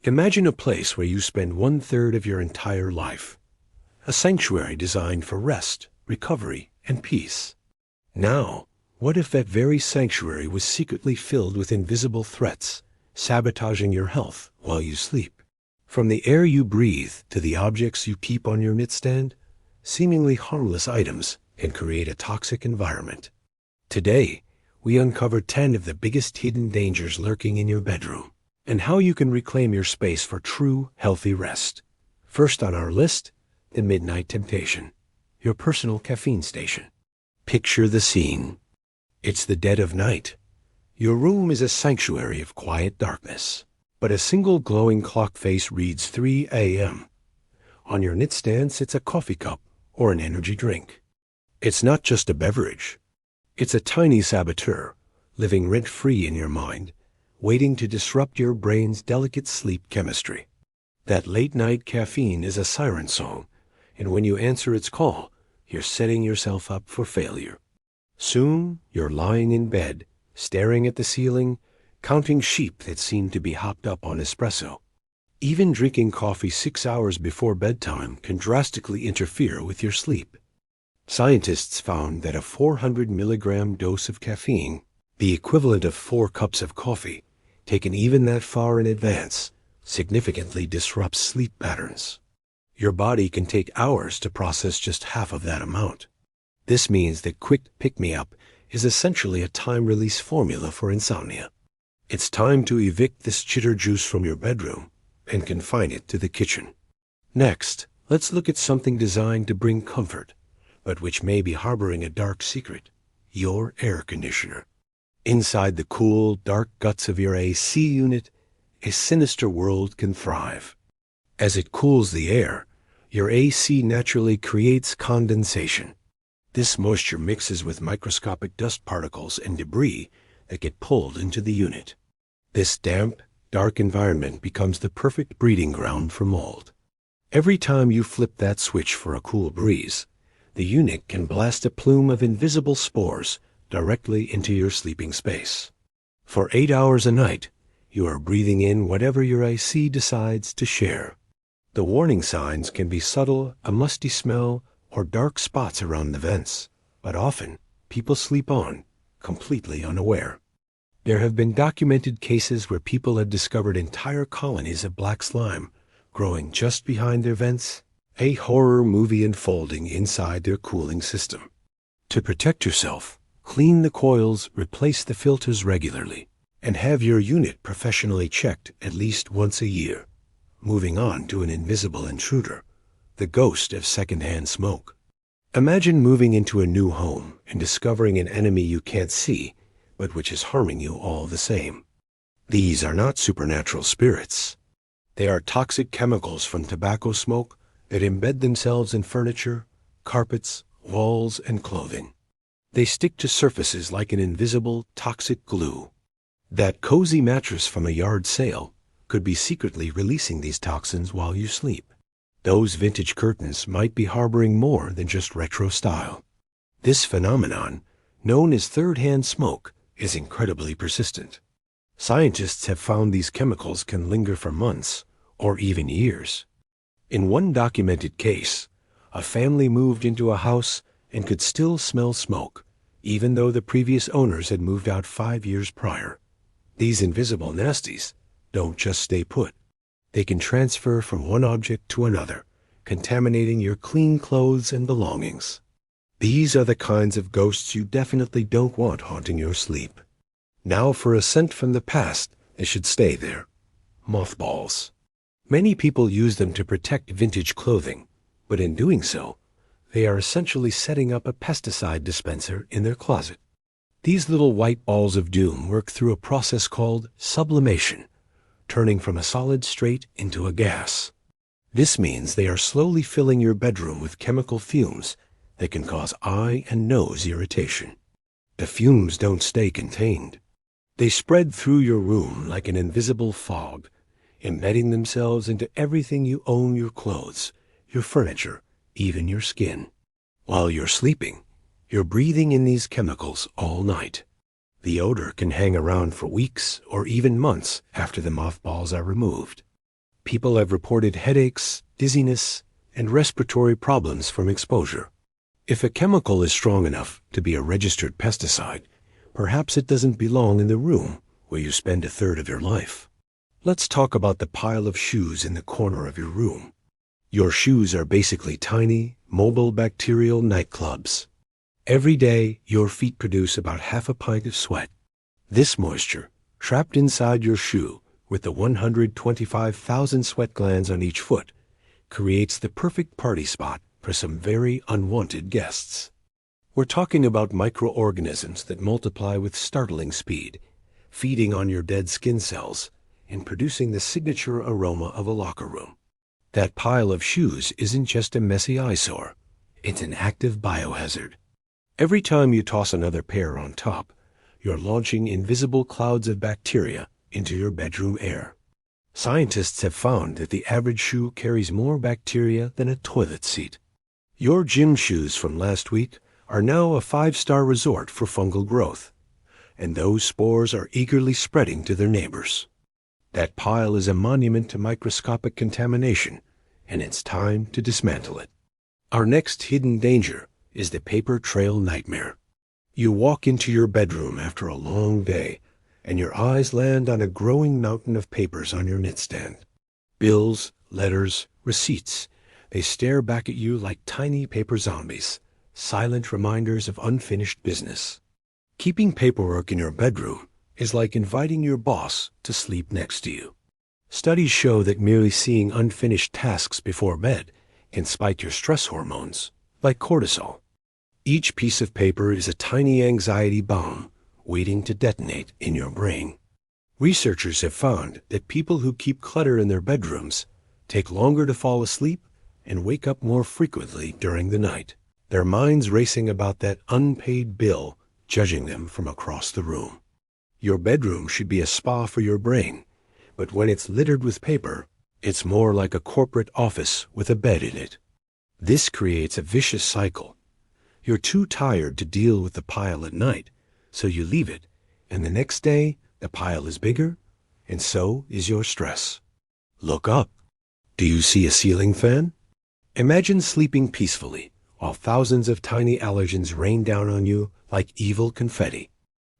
Imagine a place where you spend 1/3 of your entire life. A sanctuary designed for rest, recovery, and peace. Now, what if that very sanctuary was secretly filled with invisible threats, sabotaging your health while you sleep? From the air you breathe to the objects you keep on your nightstand, seemingly harmless items can create a toxic environment. Today, we uncover 10 of the biggest hidden dangers lurking in your bedroom, and how you can reclaim your space for true, healthy rest. First on our list, the midnight temptation, your personal caffeine station. Picture the scene. It's the dead of night. Your room is a sanctuary of quiet darkness, but a single glowing clock face reads 3 a.m. On your nightstand sits a coffee cup or an energy drink. It's not just a beverage. It's a tiny saboteur, living rent-free in your mind, waiting to disrupt your brain's delicate sleep chemistry. That late-night caffeine is a siren song, and when you answer its call, you're setting yourself up for failure. Soon, you're lying in bed, staring at the ceiling, counting sheep that seem to be hopped up on espresso. Even drinking coffee 6 hours before bedtime can drastically interfere with your sleep. Scientists found that a 400 milligram dose of caffeine, the equivalent of 4 cups of coffee, taken even that far in advance, significantly disrupts sleep patterns. Your body can take hours to process just half of that amount. This means that quick pick-me-up is essentially a time-release formula for insomnia. It's time to evict this chitter juice from your bedroom and confine it to the kitchen. Next, let's look at something designed to bring comfort, but which may be harboring a dark secret: your air conditioner. Inside the cool, dark guts of your AC unit, a sinister world can thrive. As it cools the air, your AC naturally creates condensation. This moisture mixes with microscopic dust particles and debris that get pulled into the unit. This damp, dark environment becomes the perfect breeding ground for mold. Every time you flip that switch for a cool breeze, the unit can blast a plume of invisible spores directly into your sleeping space. For 8 hours a night, you are breathing in whatever your AC decides to share. The warning signs can be subtle, a musty smell, or dark spots around the vents, but often people sleep on, completely unaware. There have been documented cases where people have discovered entire colonies of black slime growing just behind their vents, a horror movie unfolding inside their cooling system. To protect yourself, clean the coils, replace the filters regularly, and have your unit professionally checked at least once a year. Moving on to an invisible intruder, the ghost of secondhand smoke. Imagine moving into a new home and discovering an enemy you can't see, but which is harming you all the same. These are not supernatural spirits. They are toxic chemicals from tobacco smoke that embed themselves in furniture, carpets, walls, and clothing. They stick to surfaces like an invisible, toxic glue. That cozy mattress from a yard sale could be secretly releasing these toxins while you sleep. Those vintage curtains might be harboring more than just retro style. This phenomenon, known as third-hand smoke, is incredibly persistent. Scientists have found these chemicals can linger for months or even years. In one documented case, a family moved into a house and could still smell smoke, even though the previous owners had moved out 5 years prior. These invisible nasties don't just stay put. They can transfer from one object to another, contaminating your clean clothes and belongings. These are the kinds of ghosts you definitely don't want haunting your sleep. Now for a scent from the past that should stay there: mothballs. Many people use them to protect vintage clothing, but in doing so, they are essentially setting up a pesticide dispenser in their closet. These little white balls of doom work through a process called sublimation, turning from a solid straight into a gas. This means they are slowly filling your bedroom with chemical fumes that can cause eye and nose irritation. The fumes don't stay contained. They spread through your room like an invisible fog, embedding themselves into everything you own: your clothes, your furniture, even your skin. While you're sleeping, you're breathing in these chemicals all night. The odor can hang around for weeks or even months after the mothballs are removed. People have reported headaches, dizziness, and respiratory problems from exposure. If a chemical is strong enough to be a registered pesticide, perhaps it doesn't belong in the room where you spend a third of your life. Let's talk about the pile of shoes in the corner of your room. Your shoes are basically tiny, mobile bacterial nightclubs. Every day, your feet produce about half a pint of sweat. This moisture, trapped inside your shoe with the 125,000 sweat glands on each foot, creates the perfect party spot for some very unwanted guests. We're talking about microorganisms that multiply with startling speed, feeding on your dead skin cells and producing the signature aroma of a locker room. That pile of shoes isn't just a messy eyesore, it's an active biohazard. Every time you toss another pair on top, you're launching invisible clouds of bacteria into your bedroom air. Scientists have found that the average shoe carries more bacteria than a toilet seat. Your gym shoes from last week are now a 5-star resort for fungal growth, and those spores are eagerly spreading to their neighbors. That pile is a monument to microscopic contamination, and it's time to dismantle it. Our next hidden danger is the paper trail nightmare. You walk into your bedroom after a long day, and your eyes land on a growing mountain of papers on your nightstand. Bills, letters, receipts, they stare back at you like tiny paper zombies, silent reminders of unfinished business. Keeping paperwork in your bedroom is like inviting your boss to sleep next to you. Studies show that merely seeing unfinished tasks before bed can spike your stress hormones, like cortisol. Each piece of paper is a tiny anxiety bomb waiting to detonate in your brain. Researchers have found that people who keep clutter in their bedrooms take longer to fall asleep and wake up more frequently during the night, their minds racing about that unpaid bill judging them from across the room. Your bedroom should be a spa for your brain, but when it's littered with paper, it's more like a corporate office with a bed in it. This creates a vicious cycle. You're too tired to deal with the pile at night, so you leave it, and the next day the pile is bigger, and so is your stress. Look up. Do you see a ceiling fan? Imagine sleeping peacefully while thousands of tiny allergens rain down on you like evil confetti.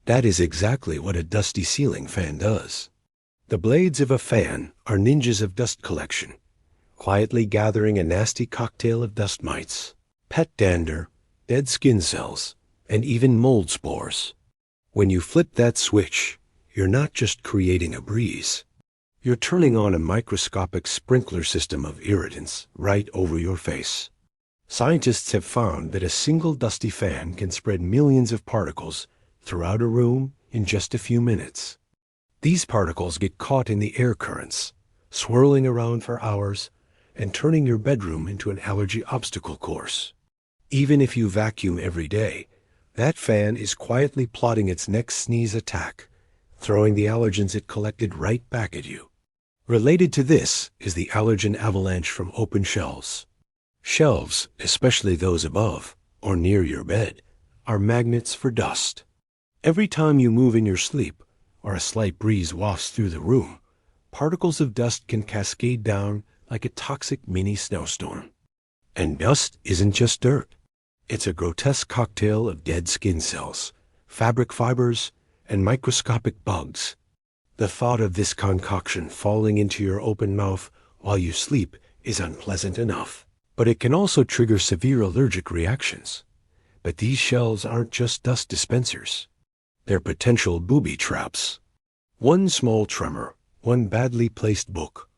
That is exactly what a dusty ceiling fan does. The blades of a fan are ninjas of dust collection, quietly gathering a nasty cocktail of dust mites, pet dander, dead skin cells, and even mold spores. When you flip that switch, you're not just creating a breeze. You're turning on a microscopic sprinkler system of irritants right over your face. Scientists have found that a single dusty fan can spread millions of particles throughout a room in just a few minutes. These particles get caught in the air currents, swirling around for hours and turning your bedroom into an allergy obstacle course. Even if you vacuum every day, that fan is quietly plotting its next sneeze attack, throwing the allergens it collected right back at you. Related to this is the allergen avalanche from open shelves. Shelves, especially those above or near your bed, are magnets for dust. Every time you move in your sleep or a slight breeze wafts through the room, particles of dust can cascade down like a toxic mini snowstorm. And dust isn't just dirt. It's a grotesque cocktail of dead skin cells, fabric fibers, and microscopic bugs. The thought of this concoction falling into your open mouth while you sleep is unpleasant enough, but it can also trigger severe allergic reactions. But these shells aren't just dust dispensers. They're potential booby traps. One small tremor, one badly placed book,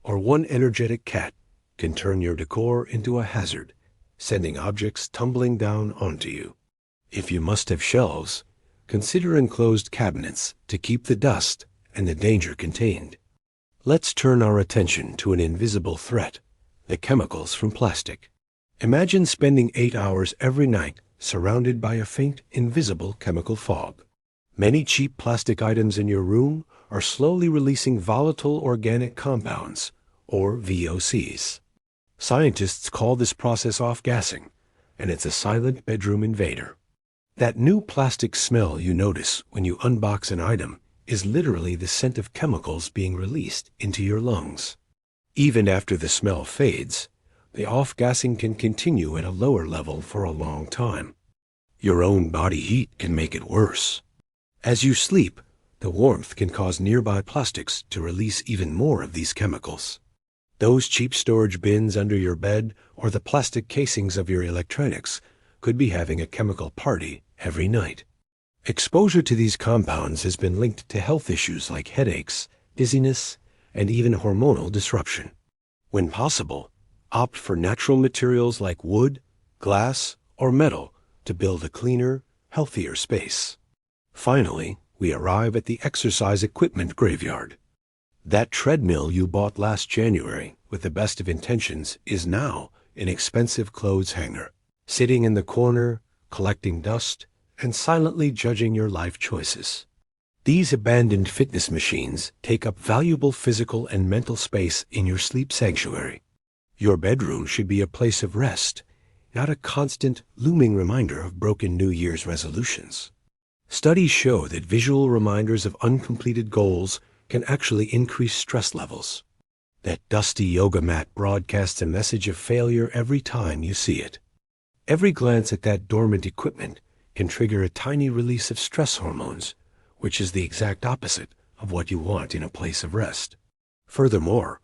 or one energetic cat can turn your decor into a hazard, sending objects tumbling down onto you. If you must have shelves, consider enclosed cabinets to keep the dust and the danger contained. Let's turn our attention to an invisible threat, the chemicals from plastic. Imagine spending 8 hours every night surrounded by a faint, invisible chemical fog. Many cheap plastic items in your room are slowly releasing volatile organic compounds, or VOCs. Scientists call this process off-gassing, and it's a silent bedroom invader. That new plastic smell you notice when you unbox an item is literally the scent of chemicals being released into your lungs. Even after the smell fades, the off-gassing can continue at a lower level for a long time. Your own body heat can make it worse. As you sleep, the warmth can cause nearby plastics to release even more of these chemicals. Those cheap storage bins under your bed or the plastic casings of your electronics could be having a chemical party every night. Exposure to these compounds has been linked to health issues like headaches, dizziness, and even hormonal disruption. When possible, opt for natural materials like wood, glass, or metal to build a cleaner, healthier space. Finally, we arrive at the exercise equipment graveyard. That treadmill you bought last January with the best of intentions is now an expensive clothes hanger, sitting in the corner, collecting dust, and silently judging your life choices. These abandoned fitness machines take up valuable physical and mental space in your sleep sanctuary. Your bedroom should be a place of rest, not a constant, looming reminder of broken New Year's resolutions. Studies show that visual reminders of uncompleted goals can actually increase stress levels. That dusty yoga mat broadcasts a message of failure every time you see it. Every glance at that dormant equipment can trigger a tiny release of stress hormones, which is the exact opposite of what you want in a place of rest. Furthermore,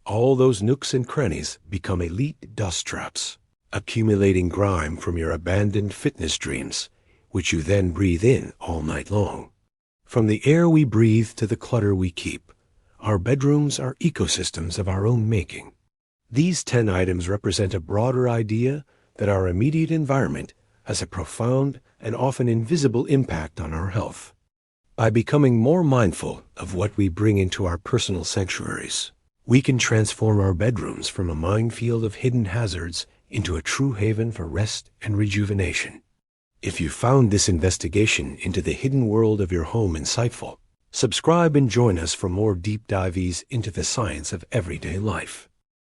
all those nooks and crannies become elite dust traps, accumulating grime from your abandoned fitness dreams, which you then breathe in all night long. From the air we breathe to the clutter we keep, our bedrooms are ecosystems of our own making. These 10 items represent a broader idea that our immediate environment has a profound and often invisible impact on our health. By becoming more mindful of what we bring into our personal sanctuaries, we can transform our bedrooms from a minefield of hidden hazards into a true haven for rest and rejuvenation. If you found this investigation into the hidden world of your home insightful, subscribe and join us for more deep dives into the science of everyday life.